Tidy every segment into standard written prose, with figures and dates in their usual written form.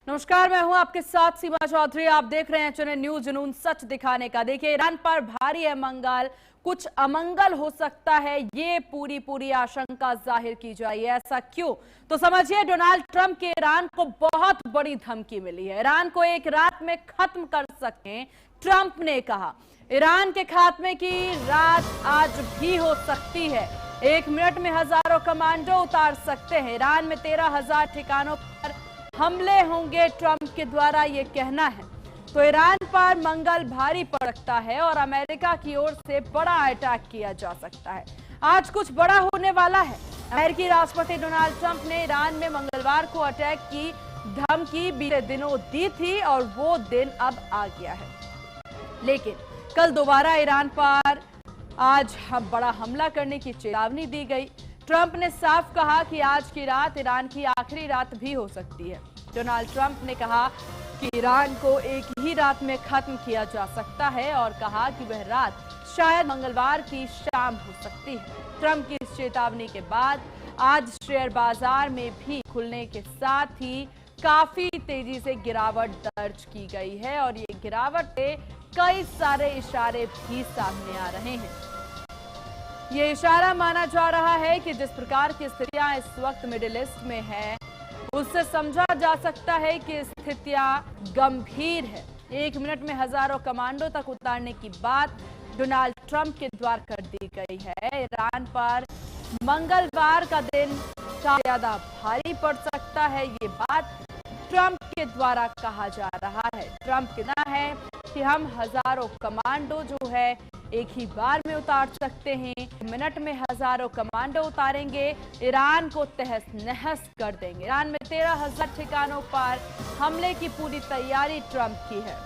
नमस्कार, मैं हूं आपके साथ सीमा चौधरी। आप देख रहे हैं चैनल न्यूज जुनून सच दिखाने का। देखिए, ईरान पर भारी है मंगल, कुछ अमंगल हो सकता है, ये पूरी आशंका जाहिर की जा रही है। ऐसा क्यों? तो समझिए, डोनाल्ड ट्रंप के ईरान को बहुत बड़ी धमकी मिली है। ईरान को एक रात में खत्म कर सकते, ट्रंप ने कहा। ईरान के खात्मे की रात आज भी हो सकती है। 1 मिनट में हजारों कमांडो उतार सकते हैं। ईरान में 13,000 ठिकानों पर हमले होंगे, ट्रंप के द्वारा यह कहना है। तो ईरान पर मंगल भारी पड़ सकता है और अमेरिका की ओर से बड़ा अटैक किया जा सकता है। आज कुछ बड़ा होने वाला है। अमेरिकी राष्ट्रपति डोनाल्ड ट्रंप ने ईरान में मंगलवार को अटैक की धमकी बीते दिनों दी थी और वो दिन अब आ गया है। लेकिन कल दोबारा ईरान पर आज बड़ा हमला करने की चेतावनी दी गई। ट्रंप ने साफ कहा कि आज की रात ईरान की आखिरी रात भी हो सकती है। डोनाल्ड ट्रंप ने कहा कि ईरान को एक ही रात में खत्म किया जा सकता है और कहा कि वह रात शायद मंगलवार की शाम हो सकती है। ट्रंप की इस चेतावनी के बाद आज शेयर बाजार में भी खुलने के साथ ही काफी तेजी से गिरावट दर्ज की गई है और ये गिरावट के कई सारे इशारे भी सामने आ रहे हैं। ये इशारा माना जा रहा है कि जिस प्रकार की स्थितियां इस वक्त मिडिल ईस्ट में है, उससे समझा जा सकता है कि स्थितियां गंभीर है। 1 मिनट में हजारों कमांडो तक उतारने की बात डोनाल्ड ट्रंप के द्वारा कर दी गई है। ईरान पर मंगलवार का दिन काफी ज्यादा भारी पड़ सकता है, ये बात ट्रंप के द्वारा कहा जा रहा है। ट्रंप कहना है कि हम हजारों कमांडो जो है एक ही बार में उतार सकते हैं। मिनट में हजारों कमांडो उतारेंगे, ईरान को तहस नहस कर देंगे। ईरान में 13,000 ठिकानों पर हमले की पूरी तैयारी ट्रंप की है।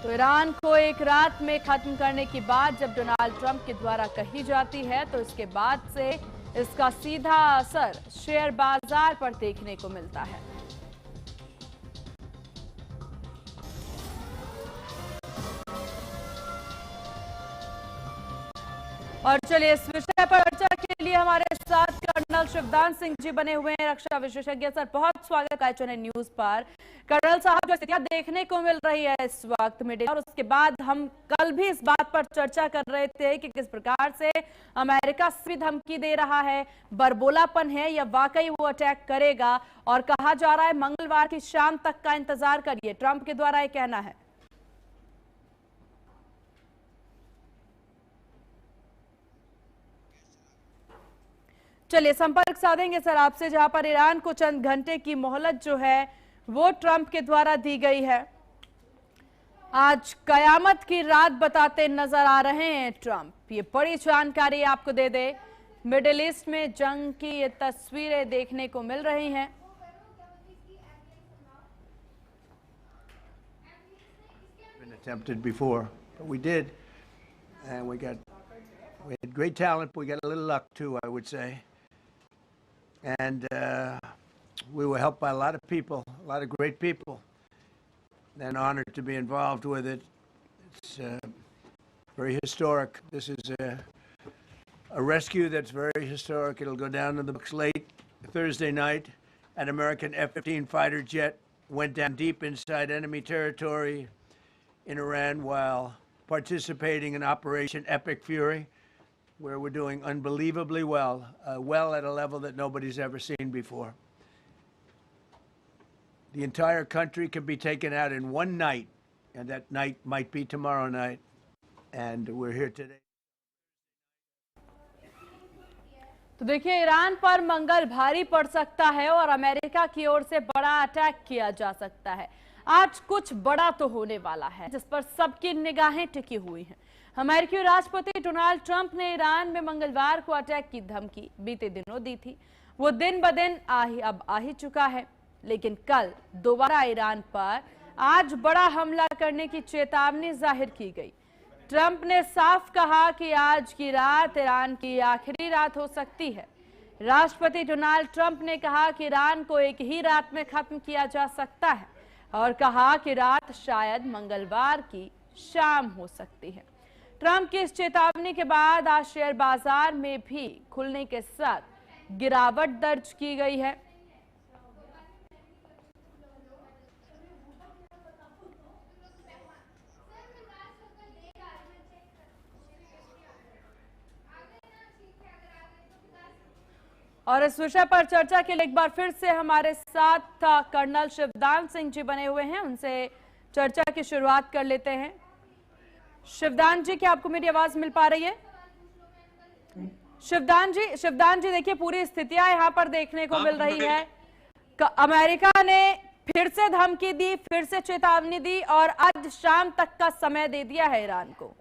तो ईरान को एक रात में खत्म करने की बात जब डोनाल्ड ट्रंप के द्वारा कही जाती है, तो इसके बाद से इसका सीधा असर शेयर बाजार पर देखने को मिलता है। और चलिए, इस विषय पर चर्चा के लिए हमारे साथ कर्नल शिवदान सिंह जी बने हुए हैं, रक्षा विशेषज्ञ। सर, बहुत स्वागत है चैनल न्यूज पर। कर्नल साहब, जो स्थितियां देखने को मिल रही है इस वक्त मिडिल, और उसके बाद हम कल भी इस बात पर चर्चा कर रहे थे कि किस प्रकार से अमेरिका भी धमकी दे रहा है, बरबोलापन है या वाकई वो अटैक करेगा, और कहा जा रहा है मंगलवार की शाम तक का इंतजार करिए, ट्रंप के द्वारा यह कहना है। चलिए, संपर्क साधेंगे सर आपसे, जहां पर ईरान को चंद घंटे की मोहलत जो है वो ट्रंप के द्वारा दी गई है। आज कयामत की रात बताते नजर आ रहे हैं ट्रंप। ये बड़ी जानकारी आपको दे दे, मिडिल ईस्ट में जंग की ये तस्वीरें देखने को मिल रही हैं। Been attempted before, but we did, and we had great talent. We got a little luck too, I would say. And we were helped by a lot of people, a lot of great people, and honored to be involved with it. It's very historic. This is a rescue that's very historic. It'll go down in the books. Late Thursday night, an American F-15 fighter jet went down deep inside enemy territory in Iran while participating in Operation Epic Fury, where we're doing unbelievably well, well at a level that nobody's ever seen before. The entire country can be taken out in one night, and that night might be tomorrow night, and we're here today. तो देखिए, Iran पर मंगल भारी पड़ सकता है और America की ओर से बड़ा अटैक किया जा सकता है। आज कुछ बड़ा तो होने वाला है जिस पर सबकी निगाहें टिकी हुई हैं। अमेरिकी राष्ट्रपति डोनाल्ड ट्रंप ने ईरान में मंगलवार को अटैक की धमकी बीते दिनों दी थी। वो दिन ब दिन अब आ ही चुका है, लेकिन कल दोबारा ईरान पर आज बड़ा हमला करने की चेतावनी जाहिर की गई। ट्रंप ने साफ कहा कि आज की रात ईरान की आखिरी रात हो सकती है। राष्ट्रपति डोनाल्ड ट्रंप ने कहा कि ईरान को एक ही रात में खत्म किया जा सकता है और कहा कि रात शायद मंगलवार की शाम हो सकती है। ट्रंप की इस चेतावनी के बाद आज शेयर बाजार में भी खुलने के साथ गिरावट दर्ज की गई है। और इस विषय पर चर्चा के लिए एक बार फिर से हमारे साथ कर्नल शिवदान सिंह जी बने हुए हैं, उनसे चर्चा की शुरुआत कर लेते हैं। शिवदान जी, क्या आपको मेरी आवाज मिल पा रही है? शिवदान जी देखिए, पूरी स्थितियां यहाँ पर देखने को मिल रही है। अमेरिका ने फिर से धमकी दी, फिर से चेतावनी दी और आज शाम तक का समय दे दिया है ईरान को।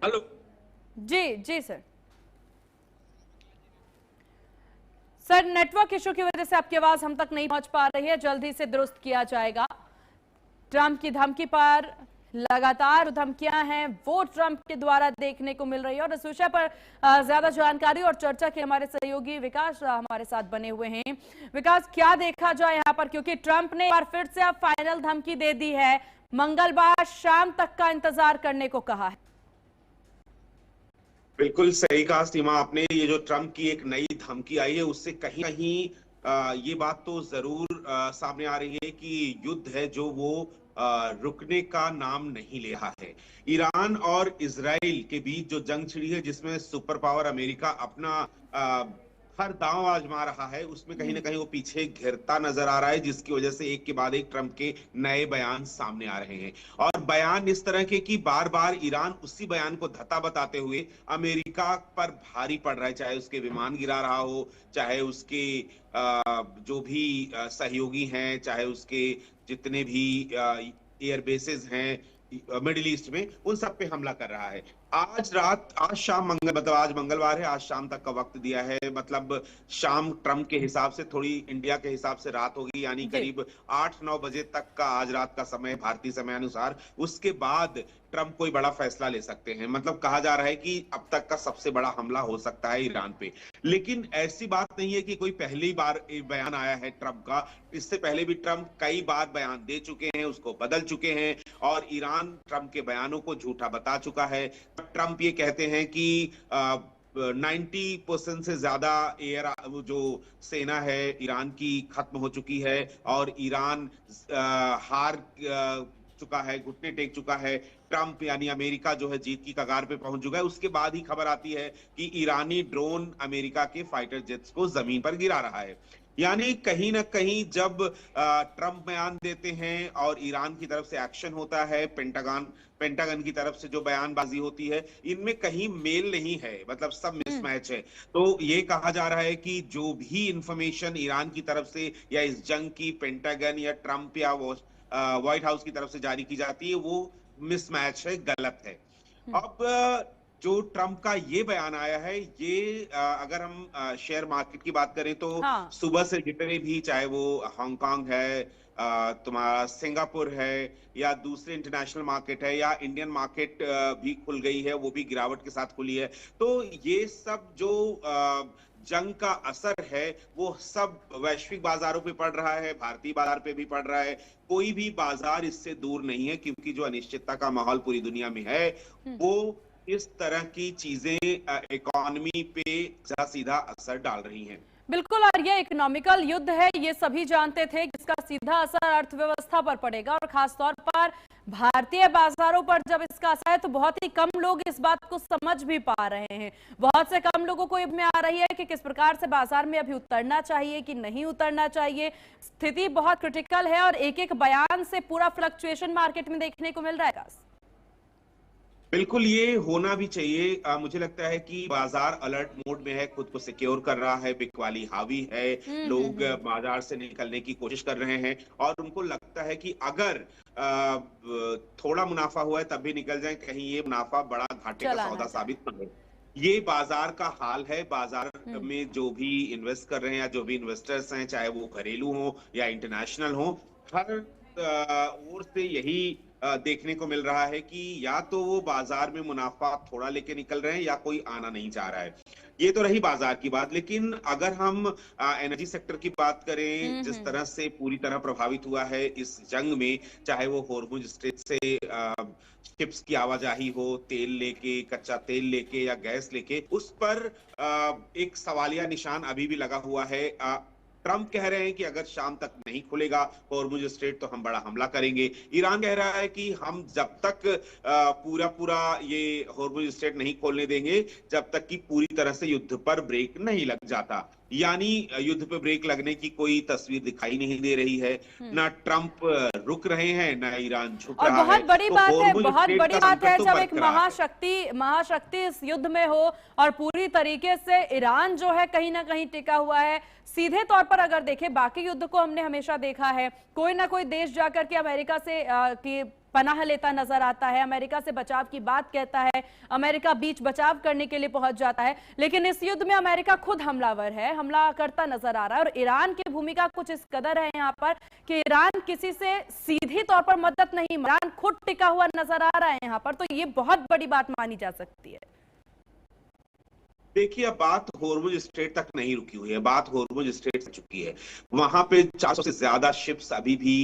हेलो जी सर, नेटवर्क इशू की वजह से आपकी आवाज हम तक नहीं पहुंच पा रही है, जल्दी से दुरुस्त किया जाएगा। ट्रंप की धमकी पर लगातार धमकियां हैं, वो ट्रंप के द्वारा देखने को मिल रही है। और इस विषय पर ज्यादा जानकारी और चर्चा के हमारे सहयोगी विकास हमारे साथ बने हुए हैं। विकास, क्या देखा जाए यहाँ पर, क्योंकि ट्रंप ने एक बार फिर से अब फाइनल धमकी दे दी है, मंगलवार शाम तक का इंतजार करने को कहा है। बिल्कुल सही कहा सीमा आपने। ये जो ट्रंप की एक नई धमकी आई है, उससे कहीं कहीं ये बात तो जरूर सामने आ रही है कि युद्ध है जो वो रुकने का नाम नहीं ले रहा है। ईरान और इजराइल के बीच जो जंग छिड़ी है, जिसमें सुपर पावर अमेरिका अपना हर दांव आजमा रहा है, उसमें कहीं ना कहीं वो पीछे घिरता नजर आ रहा है, जिसकी वजह से एक के बाद एक ट्रंप के नए बयान सामने आ रहे हैं। और बयान इस तरह के कि बार बार ईरान उसी बयान को धता बताते हुए अमेरिका पर भारी पड़ रहा है, चाहे उसके विमान गिरा रहा हो, चाहे उसके जो भी सहयोगी हैं, चाहे उसके जितने भी एयर बेसेस हैं मिडिल ईस्ट में, उन सब पे हमला कर रहा है। आज शाम मतलब आज मंगलवार है, आज शाम तक का वक्त दिया है। मतलब शाम ट्रंप के हिसाब से थोड़ी इंडिया के हिसाब से रात होगी, यानी करीब 8-9 बजे तक का आज रात का समय भारतीय समय अनुसार। उसके बाद ट्रंप कोई बड़ा फैसला ले सकते हैं। मतलब कहा जा रहा है कि अब तक का सबसे बड़ा हमला हो सकता है ईरान पे। लेकिन ऐसी बात नहीं है कि कोई पहली बार बयान आया है ट्रंप का। इससे पहले भी ट्रंप कई बार बयान दे चुके हैं, उसको बदल चुके हैं और ईरान ट्रंप के बयानों को झूठा बता चुका है। ट्रंप ये कहते हैं कि 90% से ज्यादा एयर जो सेना है ईरान की खत्म हो चुकी है और ईरान हार चुका है, घुटने टेक चुका है। ट्रंप यानी अमेरिका जो है जीत की कगार पे पहुंच चुका है। उसके बाद ही खबर आती है कि ईरानी ड्रोन अमेरिका के फाइटर जेट्स को जमीन पर गिरा रहा है। यानी कहीं ना कहीं जब ट्रंप बयान देते हैं और ईरान की तरफ से एक्शन होता है, पेंटागन की तरफ से जो बयानबाजी होती है, इनमें कहीं मेल नहीं है, मतलब सब मिसमैच है। तो ये कहा जा रहा है कि जो भी इंफॉर्मेशन ईरान की तरफ से या इस जंग की पेंटागन या ट्रंप या व्हाइट हाउस की तरफ से जारी की जाती है, वो मिसमैच है, गलत है। अब जो ट्रंप का ये बयान आया है, ये अगर हम शेयर मार्केट की बात करें तो सुबह से जितने भी, चाहे वो हांगकांग है, तुम्हारा सिंगापुर है या दूसरे इंटरनेशनल मार्केट है या इंडियन मार्केट भी खुल गई है, वो भी गिरावट के साथ खुली है। तो ये सब जो जंग का असर है वो सब वैश्विक बाजारों पे पड़ रहा है, भारतीय बाजार पे भी पड़ रहा है। कोई भी बाजार इससे दूर नहीं है, क्योंकि जो अनिश्चितता का माहौल पूरी दुनिया में है, वो इस तरह की चीजें इकोनॉमी पे सीधा असर डाल रही हैं। बिल्कुल, और ये इकोनॉमिकल युद्ध है, ये सभी जानते थे, जिसका सीधा असर अर्थव्यवस्था पर पड़ेगा और खासतौर पर भारतीय बाजारों पर जब इसका असर है तो बहुत ही कम लोग इस बात को समझ भी पा रहे हैं। बहुत से कम लोगों को में आ रही है कि किस प्रकार से बाजार में अभी उतरना चाहिए कि नहीं उतरना चाहिए। स्थिति बहुत क्रिटिकल है और एक एक बयान से पूरा फ्लक्चुएशन मार्केट में देखने को मिल रहा है। बिल्कुल, ये होना भी चाहिए। मुझे लगता है कि बाजार अलर्ट मोड में है, खुद को सिक्योर कर रहा है, बिकवाली हावी है, लोग बाजार से निकलने की कोशिश कर रहे हैं और उनको लगता है कि अगर थोड़ा मुनाफा हुआ है तब भी निकल जाए, कहीं ये मुनाफा बड़ा घाटे का सौदा साबित न हो। ये बाजार का हाल है। बाजार में जो भी इन्वेस्ट कर रहे हैं या जो भी इन्वेस्टर्स हैं, चाहे वो घरेलू हो या इंटरनेशनल हो, हर ओर से यही देखने को मिल रहा है कि या तो वो बाजार में मुनाफा थोड़ा लेके निकल रहे हैं या कोई आना नहीं चाह रहा है। ये तो रही बाजार की बात। लेकिन अगर हम एनर्जी सेक्टर की बात करें, जिस तरह से पूरी तरह प्रभावित हुआ है इस जंग में, चाहे वो होर्मुज स्ट्रेट से शिप्स की आवाजाही हो, तेल लेके, कच्चा तेल लेके या गैस लेके, उस पर एक सवालिया निशान अभी भी लगा हुआ है। ट्रंप कह रहे हैं कि अगर शाम तक नहीं खुलेगा हॉर्मुज स्ट्रेट तो हम बड़ा हमला करेंगे। ईरान कह रहा है कि हम जब तक पूरा पूरा ये हॉर्मुज स्ट्रेट नहीं खोलने देंगे जब तक कि पूरी तरह से युद्ध पर ब्रेक नहीं लग जाता। यानी युद्ध पे ब्रेक लगने की कोई तस्वीर दिखाई नहीं दे रही है। ना ट्रंप रुक रहे हैं, ना ईरान झुक और रहा है। बहुत बड़ी तो बात है, हॉर्मुज बहुत स्ट्रेट बड़ी का बात है संकट तो जब एक बरकरार है। महाशक्ति इस युद्ध में हो और पूरी तरीके से ईरान जो है कहीं ना कहीं टिका हुआ है। सीधे तौर पर अगर देखें बाकी युद्ध को हमने हमेशा देखा है, कोई ना कोई देश जाकर के अमेरिका से की पनाह लेता नजर आता है, अमेरिका से बचाव की बात कहता है, अमेरिका बीच बचाव करने के लिए पहुंच जाता है। लेकिन इस युद्ध में अमेरिका खुद हमलावर है, हमला करता नजर आ रहा है और ईरान की भूमिका कुछ इस कदर है यहाँ पर कि ईरान किसी से सीधी तौर पर मदद नहीं, ईरान खुद टिका हुआ नजर आ रहा है यहाँ पर। तो ये बहुत बड़ी बात मानी जा सकती है। देखिए, अब बात हॉर्मुज स्ट्रेट तक नहीं रुकी हुई है, बात हॉर्मुज स्ट्रेट से चुकी है। वहां पे 400 से ज्यादा शिप्स अभी भी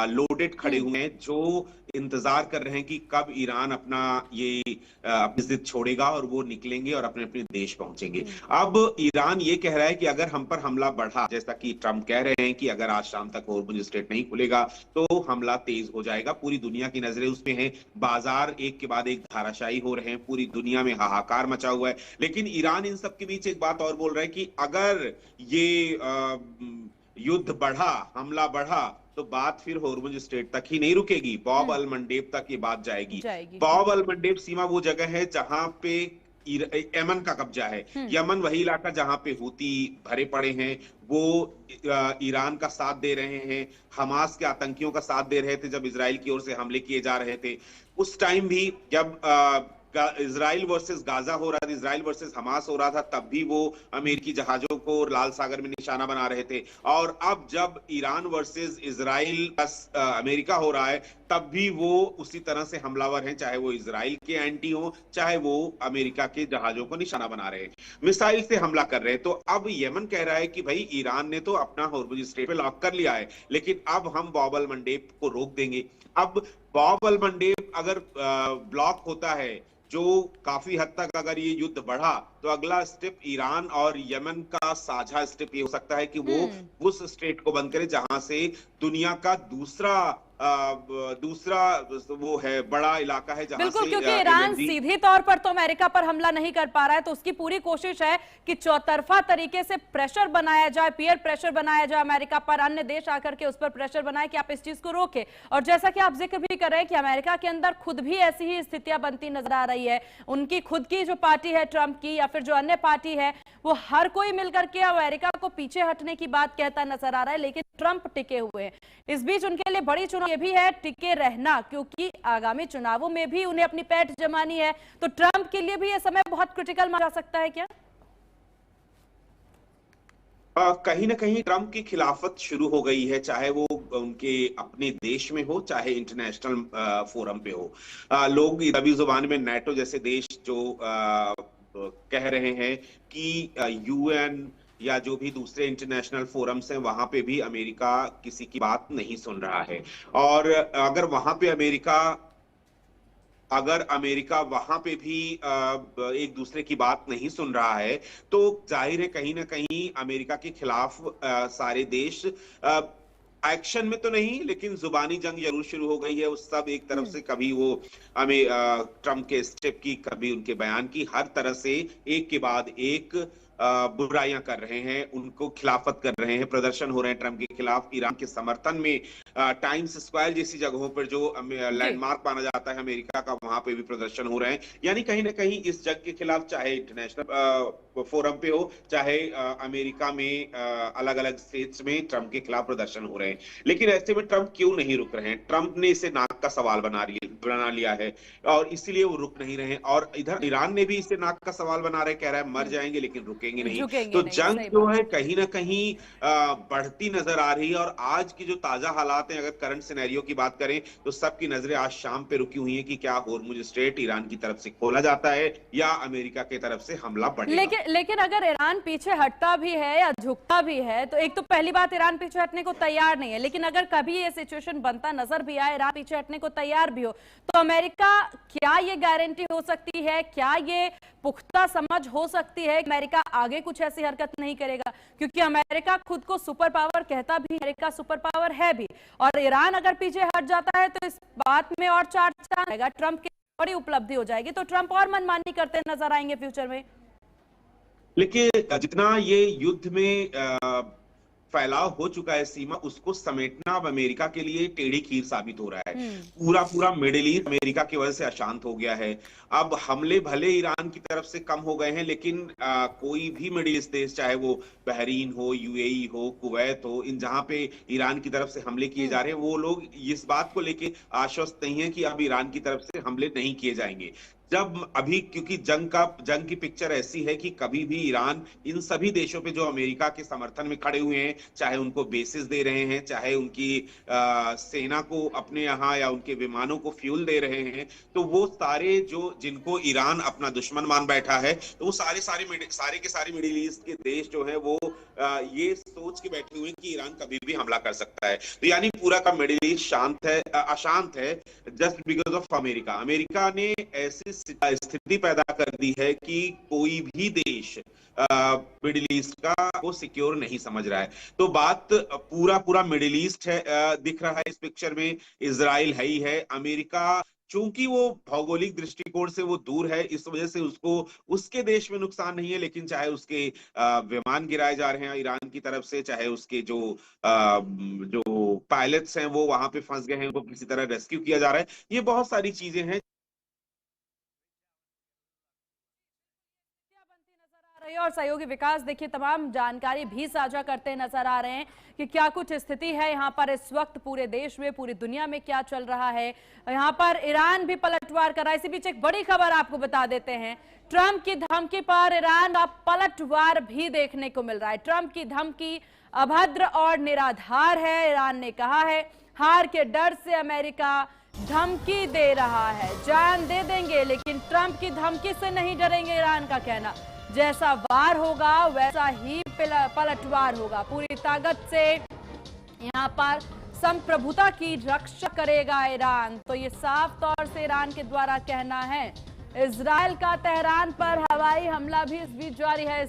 लोडेड खड़े हुए हैं जो इंतजार कर रहे हैं कि कब ईरान अपना ये अपनी जिद छोड़ेगा और वो निकलेंगे और अपने अपने देश पहुंचेंगे। अब ईरान ये कह रहा है कि अगर हम पर हमला बढ़ा, जैसा कि ट्रंप कह रहे हैं कि अगर आज शाम तक हॉर्मुज स्ट्रेट नहीं खुलेगा तो हमला तेज हो जाएगा। पूरी दुनिया की नजरें उसमें हैं, बाजार एक के बाद एक धाराशायी हो रहे हैं, पूरी दुनिया में हाहाकार मचा हुआ है। लेकिन ईरान इन सब के बीच एक बात और बोल रहा है कि अगर ये युद्ध बढ़ा, हमला बढ़ा, तो बात फिर हॉर्मुज स्ट्रेट तक ही नहीं रुकेगी, बॉब अल मंडेब तक ये बात जाएगी। बॉब अल मंडेब सीमा वो जगह है जहां पे यमन का कब्जा है। यमन वही इलाका जहां पे हूती भरे पड़े हैं, वो ईरान का साथ दे रहे हैं, हमास के आतंकियों का साथ दे रहे थे जब इजराइल की ओर से हमले किए जा रहे थे। उस टाइम भी जब इजराइल वर्सेस गाजा हो रहा था, इजराइल वर्सेस हमास हो रहा था, तब भी वो अमेरिकी जहाजों को लाल सागर में निशाना बना रहे थे। और अब जब ईरान वर्सेस इजराइल अमेरिका हो रहा है, तब भी वो उसी तरह से हमलावर हैं, चाहे वो इजराइल के एंटी हो, चाहे वो अमेरिका के जहाजों को निशाना बना रहे हैं, मिसाइल से हमला कर रहे हैं। तो अब यमन कह रहा है कि भाई ईरान ने तो अपना हॉर्मुज स्ट्रेट पे लॉक कर लिया है, लेकिन अब हम बॉब अल मंडेब को रोक देंगे। अब बॉब अल मंडेब अगर ब्लॉक होता है, जो काफी हद तक अगर ये युद्ध बढ़ा, तो अगला स्टेप ईरान और यमन का साझा स्टेप ये हो सकता है कि वो उस स्टेट को बंद करे जहां से दुनिया का दूसरा वो है बड़ा इलाका है जहां बिल्कुल, से क्योंकि ईरान सीधी तौर पर तो अमेरिका पर हमला नहीं कर पा रहा है, तो उसकी पूरी कोशिश है कि चौतरफा तरीके से प्रेशर बनाया जाए, पीयर प्रेशर बनाया जाए अमेरिका पर, अन्य देश आकर के उस पर प्रेशर बनाए कि आप इस चीज को रोके। और जैसा कि आप जिक्र भी कर रहे हैं कि अमेरिका के अंदर खुद भी ऐसी ही स्थितियां बनती नजर आ रही है। उनकी खुद की जो पार्टी है ट्रंप की, या फिर जो अन्य पार्टी है, वो हर कोई मिलकर के अमेरिका को पीछे हटने की बात कहता नजर आ रहा है, लेकिन ट्रंप टिके हुए हैं। इस बीच उनके लिए बड़ी चुनौती ये भी है टिके रहना, क्योंकि आगामी चुनावों में भी उन्हें अपनी पैठ जमानी है। तो ट्रंप के लिए भी यह समय बहुत क्रिटिकल माना जा सकता है क्या? कहीं ना कहीं ट्रंप की खिलाफत शुरू हो गई है, चाहे वो उनके अपने देश में हो, चाहे इंटरनेशनल फोरम पे हो। लोग अरबी जुबान में नाटो जैसे देश जो कह रहे हैं कि यूएन या जो भी दूसरे इंटरनेशनल फोरम्स हैं, वहां पे भी अमेरिका किसी की बात नहीं सुन रहा है। और अगर वहां पे अगर अमेरिका वहां पे भी एक दूसरे की बात नहीं सुन रहा है, तो जाहिर है कहीं ना कहीं अमेरिका के खिलाफ सारे देश एक्शन में तो नहीं, लेकिन जुबानी जंग जरूर शुरू हो गई है। उस सब एक तरफ से कभी वो ट्रंप के स्टेप की, कभी उनके बयान की, हर तरह से एक के बाद एक बुराइयां कर रहे हैं, उनको खिलाफत कर रहे हैं, प्रदर्शन हो रहे हैं ट्रंप के खिलाफ। ईरान के समर्थन में टाइम्स स्क्वायर जैसी जगहों पर जो लैंडमार्क माना जाता है अमेरिका का, वहां पे भी प्रदर्शन हो रहे हैं। यानी कहीं ना कहीं इस जंग के खिलाफ, चाहे इंटरनेशनल फोरम पे हो, चाहे अमेरिका में अलग अलग स्टेट्स में ट्रंप के खिलाफ प्रदर्शन हो रहे हैं। लेकिन ऐसे में ट्रंप क्यों नहीं रुक रहे हैं? ट्रंप ने इसे नाक का सवाल बना लिया है और इसीलिए वो रुक नहीं रहे। और इधर ईरान ने भी इसे नाक का सवाल बना रहे, कह रहा है मर जाएंगे लेकिन रुकेंगे नहीं। तो जंग जो है कहीं ना कहीं बढ़ती नजर आ रही है। और आज की जो ताजा हालात हैं, अगर करंट सिनेरियो की बात करें, तो सबकी नजरें आज शाम पे रुकी हुई हैं कि क्या हॉर्मुज स्ट्रेट ईरान की तरफ से खोला जाता है या अमेरिका की तरफ से हमला बढ़ेगा। लेकिन अगर ईरान पीछे हटता भी है या झुकता भी है, तो एक तो पहली बात, ईरान पीछे हटने को तैयार नहीं है। लेकिन अगर कभी ये सिचुएशन बनता नजर भी आए, ईरान पीछे हटने को तैयार भी हो, तो अमेरिका क्या ये गारंटी हो सकती है, क्या ये पुख्ता समझ हो सकती है कि अमेरिका आगे कुछ ऐसी हरकत नहीं करेगा, क्योंकि अमेरिका खुद को सुपर पावर कहता भी, अमेरिका सुपर पावर है भी, और ईरान अगर पीछे हट जाता है तो इस बात में और चार चांद आएगा, ट्रंप की बड़ी उपलब्धि हो जाएगी, तो ट्रंप और मनमानी करते नजर आएंगे फ्यूचर में। लेकिन जितना ये युद्ध में फैलाव हो चुका है सीमा, उसको समेटना अब अमेरिका के लिए टेढ़ी खीर साबित हो रहा है। पूरा पूरा मिडिल ईस्ट अमेरिका की वजह से अशांत हो गया है। अब हमले भले ईरान की तरफ से कम हो गए हैं, लेकिन कोई भी मिडिल ईस्ट देश, चाहे वो बहरीन हो, यूएई हो, कुवैत हो, इन जहां पे ईरान की तरफ से हमले किए जा रहे हैं, वो लोग इस बात को लेके आश्वस्त नहीं है कि अब ईरान की तरफ से हमले नहीं किए जाएंगे। जब अभी क्योंकि जंग की पिक्चर ऐसी है कि कभी भी ईरान इन सभी देशों पे जो अमेरिका के समर्थन में खड़े हुए हैं, चाहे उनको बेसिस दे रहे हैं, चाहे उनकी सेना को अपने यहाँ या उनके विमानों को फ्यूल दे रहे हैं, तो वो सारे जिनको ईरान अपना दुश्मन मान बैठा है, तो वो सारे के सारे मिडिल ईस्ट के देश जो है वो ये सोच के बैठे हुए हैं कि ईरान कभी भी हमला कर सकता है। तो यानी पूरा का मिडिल ईस्ट अशांत है just because of America. America ने ऐसी स्थिति पैदा कर दी है कि कोई भी देश मिडिल ईस्ट का वो सिक्योर नहीं समझ रहा है। तो बात पूरा मिडिल ईस्ट है, दिख रहा है इस पिक्चर में। इजराइल है ही है। अमेरिका चूंकि वो भौगोलिक दृष्टिकोण से वो दूर है, इस वजह से उसको उसके देश में नुकसान नहीं है, लेकिन चाहे उसके विमान गिराए जा रहे हैं ईरान की तरफ से, चाहे उसके जो पायलट्स हैं वो वहां पे फंस गए हैं, उनको किसी तरह रेस्क्यू किया जा रहा है, ये बहुत सारी चीजें हैं और सहयोगी विकास देखिए तमाम जानकारी भी साझा करते नजर आ रहे हैं कि क्या कुछ स्थिति है यहाँ पर इस वक्त पूरे देश में, पूरी दुनिया में क्या चल रहा है। यहाँ पर ईरान भी पलटवार कर रहा है। इसी बीच एक बड़ी खबर आपको बता देते हैं, ट्रंप की धमकी पर ईरान का पलटवार भी देखने को मिल रहा है। ट्रंप की धमकी अभद्र और निराधार है। ईरान ने कहा है हार के डर से अमेरिका धमकी दे रहा है, जान दे देंगे लेकिन ट्रंप की धमकी से नहीं डरेंगे। ईरान का कहना, जैसा वार होगा वैसा ही पलटवार होगा। पूरी ताकत से यहाँ पर संप्रभुता की रक्षा करेगा ईरान। तो ये साफ तौर से ईरान के द्वारा कहना है। इजराइल का तेहरान पर हवाई हमला भी इस बीच जारी है।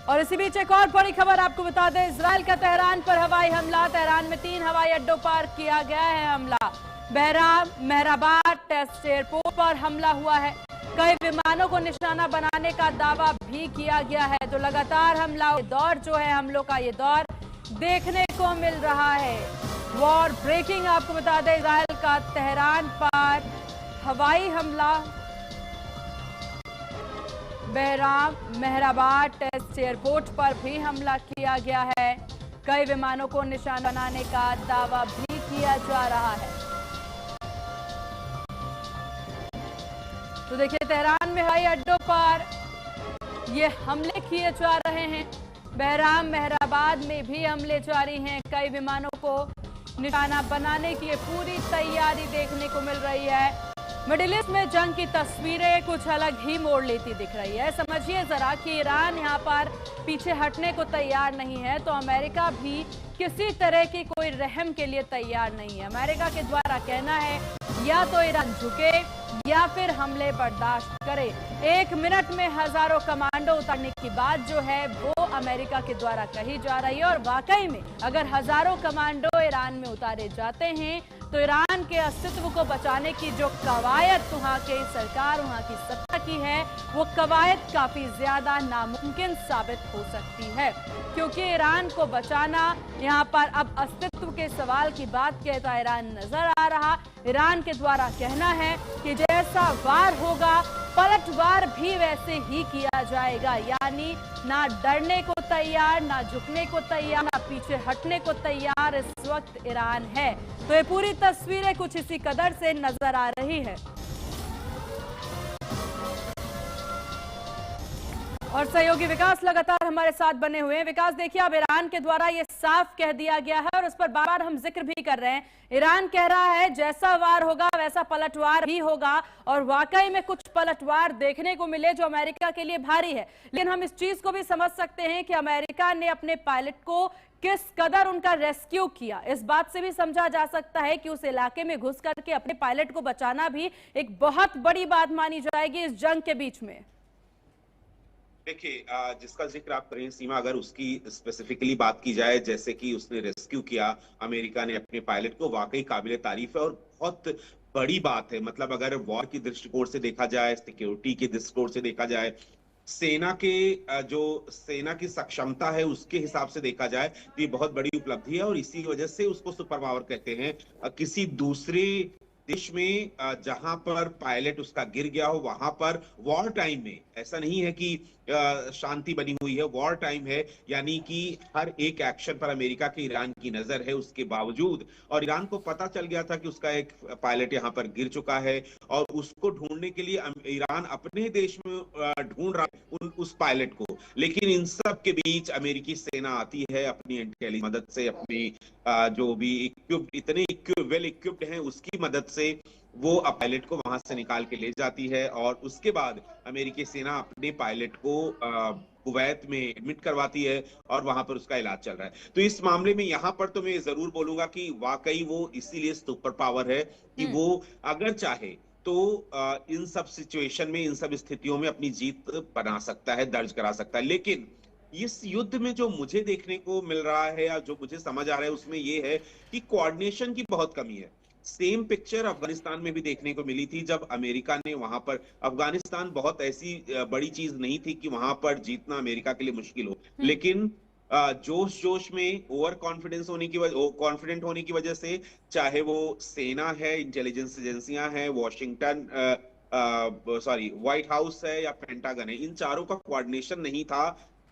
और इसी बीच एक और बड़ी खबर आपको बता दें, इजराइल का तेहरान पर हवाई हमला। तेहरान में 3 हवाई अड्डों पर किया गया है हमला। बहराम, मेहराबाद टेस्ट एयरपोर्ट पर हमला हुआ है। कई विमानों को निशाना बनाने का दावा भी किया गया है। तो लगातार हमला दौर जो है, हमलों का ये दौर देखने को मिल रहा है। वॉर ब्रेकिंग आपको बता दें, इजराइल का तेहरान पर हवाई हमला। बहराम, मेहराबाद टेस्ट एयरपोर्ट पर भी हमला किया गया है। कई विमानों को निशाना बनाने का दावा भी किया जा रहा है। तो देखिए तेहरान में हवाई अड्डों पर ये हमले किए जा रहे हैं। बहराम, मेहराबाद में भी हमले जारी हैं। कई विमानों को निशाना बनाने की पूरी तैयारी देखने को मिल रही है। मिडिल ईस्ट में जंग की तस्वीरें कुछ अलग ही मोड़ लेती दिख रही है। समझिए जरा कि ईरान यहाँ पर पीछे हटने को तैयार नहीं है, तो अमेरिका भी किसी तरह की कोई रहम के लिए तैयार नहीं है। अमेरिका के द्वारा कहना है या तो ईरान झुके या फिर हमले बर्दाश्त करे। 1 मिनट में हजारों कमांडो उतारने की बात जो है वो अमेरिका के द्वारा कही जा रही है। और वाकई में अगर हजारों कमांडो ईरान में उतारे जाते हैं तो ईरान के अस्तित्व को बचाने की जो कवायद वहाँ के सरकार, वहाँ की सत्ता की है, वो कवायद काफी ज्यादा नामुमकिन साबित हो सकती है, क्योंकि ईरान को बचाना यहाँ पर अब अस्तित्व के सवाल की बात कहता ईरान नजर आ रहा। ईरान के द्वारा कहना है कि जैसा वार होगा पलटवार भी वैसे ही किया जाएगा, यानी ना डरने को तैयार, ना झुकने को तैयार, ना पीछे हटने को तैयार इस वक्त ईरान है। तो ये पूरी तस्वीरें कुछ इसी कदर से नजर आ रही है। और सहयोगी विकास लगातार हमारे साथ बने हुए हैं। विकास, देखिए अब ईरान के द्वारा ये साफ कह दिया गया है और उस पर बार बार हम जिक्र भी कर रहे हैं। ईरान कह रहा है जैसा वार होगा वैसा पलटवार भी होगा, और वाकई में कुछ पलटवार देखने को मिले जो अमेरिका के लिए भारी है। लेकिन हम इस चीज को भी समझ सकते हैं कि अमेरिका ने अपने पायलट को किस कदर उनका रेस्क्यू किया। इस बात से भी समझा जा सकता है कि उस इलाके में घुस करके अपने पायलट को बचाना भी एक बहुत बड़ी बात मानी जाएगी इस जंग के बीच में। देखिए, जिसका जिक्र आप कर रहे हैं सीमा, अगर उसकी स्पेसिफिकली बात की जाए, जैसे कि उसने रेस्क्यू किया अमेरिका ने अपने पायलट को, वाकई काबिले तारीफ है और बहुत बड़ी बात है। मतलब अगर वॉर की दृष्टिकोण से देखा जाए, सिक्योरिटी के दृष्टिकोण से देखा जाए, सेना की सक्षमता है उसके हिसाब से देखा जाए तो ये बहुत बड़ी उपलब्धि है और इसी वजह से उसको सुपर पावर कहते हैं। किसी दूसरे देश में जहां पर पायलट उसका गिर गया हो, वहां पर वॉर टाइम में, ऐसा नहीं है कि शांति बनी हुई है, वॉर टाइम है, यानी कि हर एक एक्शन पर अमेरिका की ईरान की नजर है उसके बावजूद, और ईरान को पता चल गया था कि उसका एक पायलट यहां पर गिर चुका है और उसको ढूंढने के लिए ईरान अपने देश में ढूंढ रहा है उस पायलट को। लेकिन इन सब के बीच अमेरिकी सेना आती है अपनी इंटेलिजेंस मदद से, अपनी जो भी इतने वेल इक्विप्ड हैं उसकी मदद से वो पायलट को वहां से निकाल के ले जाती है और उसके बाद अमेरिकी सेना अपने पायलट को कुवैत में एडमिट करवाती है और वहां पर उसका इलाज चल रहा है। तो इस मामले में यहाँ पर तो मैं जरूर बोलूंगा कि वाकई वो इसीलिए सुपर पावर है कि वो अगर चाहे तो इन सब सिचुएशन में, इन सब स्थितियों में अपनी जीत बना सकता है, दर्ज करा सकता है। लेकिन इस युद्ध में जो मुझे देखने को मिल रहा है या जो मुझे समझ आ रहा है उसमें ये है कि कोऑर्डिनेशन की बहुत कमी है। सेम पिक्चर अफगानिस्तान में भी देखने को मिली थी जब अमेरिका ने वहां पर, अफगानिस्तान बहुत ऐसी बड़ी चीज नहीं थी कि वहां पर जीतना अमेरिका के लिए मुश्किल हो, लेकिन जोश में ओवर कॉन्फिडेंट होने की वजह से, चाहे वो सेना है, इंटेलिजेंस एजेंसियां हैं, वॉशिंगटन व्हाइट हाउस है या पेंटागन है, इन चारों का कोऑर्डिनेशन नहीं था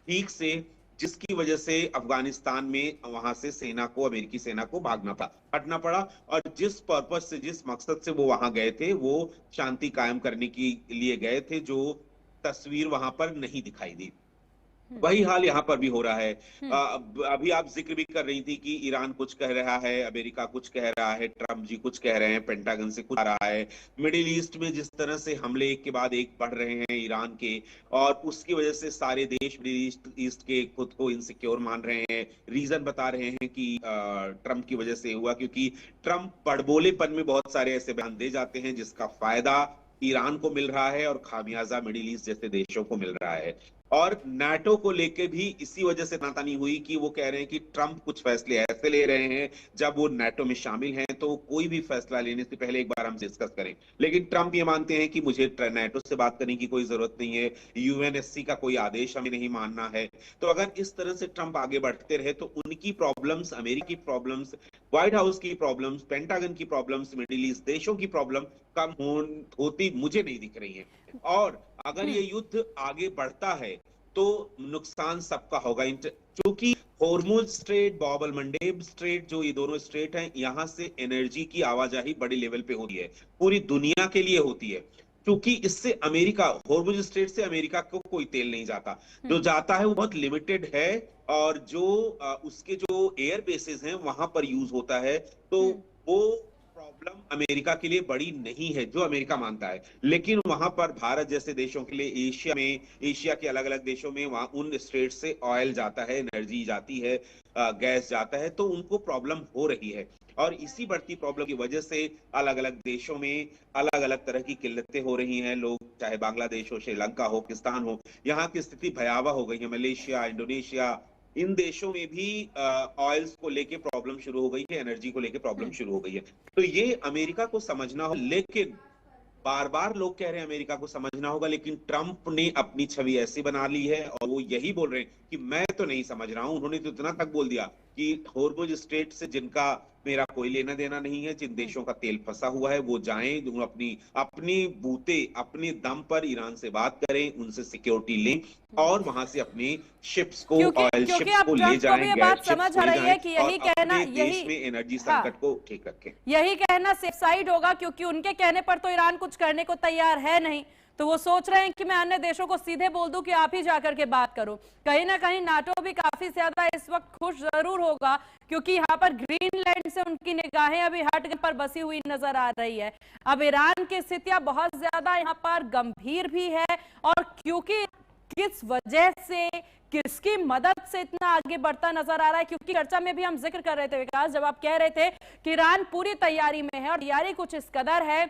ठीक से, जिसकी वजह से अफगानिस्तान में वहां से अमेरिकी सेना को हटना पड़ा। और जिस पर्पस से, जिस मकसद से वो वहां गए थे, वो शांति कायम करने के लिए गए थे, जो तस्वीर वहां पर नहीं दिखाई दी, वही हाल यहाँ पर भी हो रहा है। अभी आप जिक्र भी कर रही थी कि ईरान कुछ कह रहा है, अमेरिका कुछ कह रहा है, ट्रंप जी कुछ कह रहे हैं, पेंटागन से कुछ आ रहा है। मिडिल ईस्ट में जिस तरह से हमले एक के बाद एक बढ़ रहे हैं ईरान के, और उसकी वजह से सारे देश मिडिल ईस्ट के खुद को इनसिक्योर मान रहे हैं। रीजन बता रहे हैं कि ट्रंप की वजह से हुआ, क्योंकि ट्रंप बड़बोलेपन में बहुत सारे ऐसे बयान दे जाते हैं जिसका फायदा ईरान को मिल रहा है और खामियाजा मिडिल ईस्ट जैसे देशों को मिल रहा है। और नाटो को लेके भी इसी वजह से नातानी हुई कि वो कह रहे हैं कि ट्रंप कुछ फैसले ऐसे ले रहे हैं जब वो नाटो में शामिल हैं, तो कोई भी फैसला लेने से पहले एक बार हम डिस्कस करें। लेकिन ट्रंप ये मानते हैं कि मुझे नाटो से बात करने की कोई जरूरत नहीं है, यूएनएससी का कोई आदेश हमें नहीं मानना है। तो अगर इस तरह से ट्रंप आगे बढ़ते रहे तो उनकी प्रॉब्लम्स, अमेरिकी प्रॉब्लम्स, व्हाइट हाउस की प्रॉब्लम्स, पेंटागन की प्रॉब्लम्स, मिडिल ईस्ट देशों की प्रॉब्लम कम होती मुझे नहीं दिख रही है। और अगर ये युद्ध आगे बढ़ता है तो नुकसान सबका होगा, क्योंकि हॉर्मुज स्ट्रेट, बाब अल मंडेब स्ट्रेट, जो ये दोनों स्ट्रेट हैं, यहाँ से एनर्जी की आवाजाही बड़े लेवल पे होती है, पूरी दुनिया के लिए होती है। क्योंकि इससे अमेरिका, हॉर्मुज स्ट्रेट से अमेरिका को कोई तेल नहीं जाता, जो जाता है वो बहुत लिमिटेड है, और जो उसके जो एयर बेसेस हैं वहां पर यूज होता है, तो वो प्रॉब्लम अमेरिका के लिए बड़ी नहीं है जो अमेरिका मानता है। लेकिन वहां पर भारत जैसे देशों के लिए, एशिया के अलग अलग देशों में वहां उन स्टेट से ऑयल जाता है, एनर्जी जाती है, गैस जाता है, तो उनको प्रॉब्लम हो रही है। और इसी बढ़ती प्रॉब्लम की वजह से अलग अलग देशों में अलग अलग तरह की किल्लतें हो रही हैं। लोग, चाहे बांग्लादेश हो, श्रीलंका हो, पाकिस्तान हो, यहाँ की स्थिति भयावह हो गई है। मलेशिया, इंडोनेशिया, इन देशों में भी ऑयल्स को लेके प्रॉब्लम शुरू हो गई है, एनर्जी को लेके प्रॉब्लम शुरू हो गई है। तो ये अमेरिका को समझना हो, लेकिन बार बार लोग कह रहे हैं अमेरिका को समझना होगा, लेकिन ट्रंप ने अपनी छवि ऐसी बना ली है और वो यही बोल रहे हैं कि मैं तो नहीं समझ रहा हूं। उन्होंने तो इतना तक बोल दिया कि हॉर्मुज स्ट्रेट से जिनका मेरा कोई लेना देना नहीं है, जिन देशों का तेल फंसा हुआ है, वो जाएं, अपनी बूते, अपने दम पर ईरान से बात करें, उनसे सिक्योरिटी लें और वहां से अपने शिप्स को, ऑयल शिप्स को ले जाएं, गैस समझ आ रही है कि यही कहना, देश में एनर्जी संकट को ठीक रखें। यही कहना सेफ साइड होगा, क्योंकि उनके कहने पर तो ईरान कुछ करने को तैयार है नहीं। तो वो सोच रहे हैं कि मैं अन्य देशों को सीधे बोल दूं कि आप ही जाकर के बात करो। कहीं ना कहीं नाटो भी काफी ज्यादा इस वक्त खुश जरूर होगा, क्योंकि यहाँ पर ग्रीनलैंड से उनकी निगाहें अभी हट पर बसी हुई नजर आ रही है। अब ईरान की स्थितियां बहुत ज्यादा यहाँ पर गंभीर भी है, और क्योंकि किस वजह से, किसकी मदद से इतना आगे बढ़ता नजर आ रहा है, क्योंकि चर्चा में भी हम जिक्र कर रहे थे विकास, जब आप कह रहे थे कि ईरान पूरी तैयारी में है, और तैयारी कुछ इस कदर है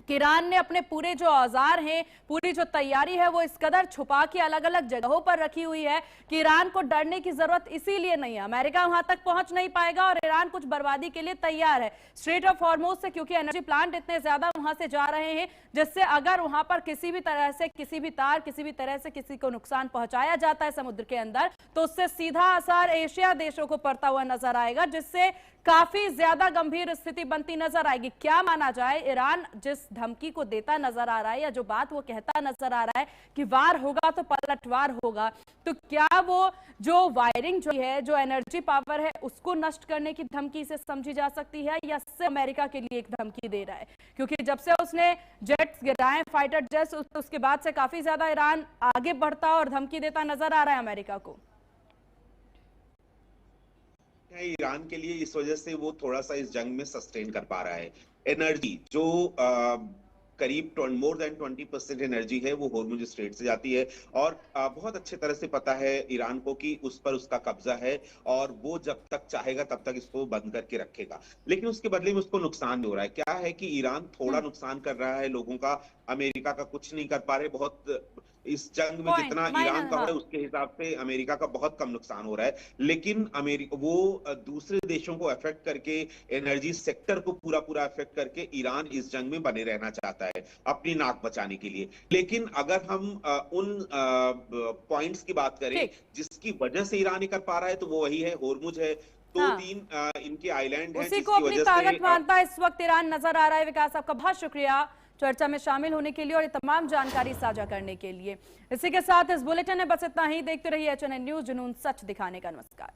कि ईरान ने अपने पूरे जो औजार हैं, पूरी जो तैयारी है वो इस कदर छुपा के अलग अलग जगहों पर रखी हुई है कि ईरान को डरने की जरूरत इसीलिए नहीं है। अमेरिका वहां तक पहुंच नहीं पाएगा और ईरान कुछ बर्बादी के लिए तैयार है। स्ट्रेट ऑफ हॉर्मुज से क्योंकि एनर्जी प्लांट इतने ज्यादा वहां से जा रहे हैं, जिससे अगर वहां पर किसी भी तरह से, किसी भी तार, किसी भी तरह से किसी को नुकसान पहुंचाया जाता है समुद्र के अंदर, तो उससे सीधा असर एशिया देशों को पड़ता हुआ नजर आएगा, जिससे काफी ज्यादा गंभीर स्थिति बनती नजर आएगी। क्या माना जाए, ईरान जिस धमकी को देता नजर आ रहा है, या जो बात वो कहता नजर आ रहा है कि वार होगा तो पलटवार होगा, तो क्या वो जो वायरिंग जो है, जो एनर्जी पावर है, उसको नष्ट करने की धमकी से समझी जा सकती है, या सिर्फ अमेरिका के लिए एक धमकी दे रहा है? क्योंकि जब से उसने जेट्स गिराए, फाइटर जेट्स, उसके बाद से काफी ज्यादा ईरान आगे बढ़ता और धमकी देता नजर आ रहा है अमेरिका को। ईरान के लिए इस वजह से वो थोड़ा सा इस जंग में सस्टेन कर पा रहा है। एनर्जी जो करीब मोर देन 20% एनर्जी है वो होर्मुज स्ट्रेट से जाती है, और बहुत अच्छे तरह से पता है ईरान को कि उस पर उसका कब्जा है, और वो जब तक चाहेगा तब तक इसको बंद करके रखेगा। लेकिन उसके बदले में उसको नुकसान भी हो रहा है। क्या है कि ईरान थोड़ा नुकसान कर रहा है लोगों का, अमेरिका का कुछ नहीं कर पा रहे। बहुत इस जंग में जितना ईरान का हो रहा है उसके हिसाब से अमेरिका का बहुत कम नुकसान हो रहा है। लेकिन अमेरिका वो दूसरे देशों को अफेक्ट करके, एनर्जी सेक्टर को पूरा पूरा अफेक्ट करके ईरान इस जंग में बने रहना चाहता है अपनी नाक बचाने के लिए। लेकिन अगर हम उन पॉइंट्स की बात करें जिसकी वजह से ईरान नहीं कर पा रहा है, तो वो वही है, होर्मुज है। दो तीन इनके आइलैंड हैं, उसी को अपनी ताकत मानता इस वक्त ईरान नजर आ रहा है। विकास, आपका बहुत शुक्रिया चर्चा में शामिल होने के लिए और ये तमाम जानकारी साझा करने के लिए। इसी के साथ इस बुलेटिन में बस इतना ही। देखते रहिए HNN न्यूज, जुनून सच दिखाने का। नमस्कार।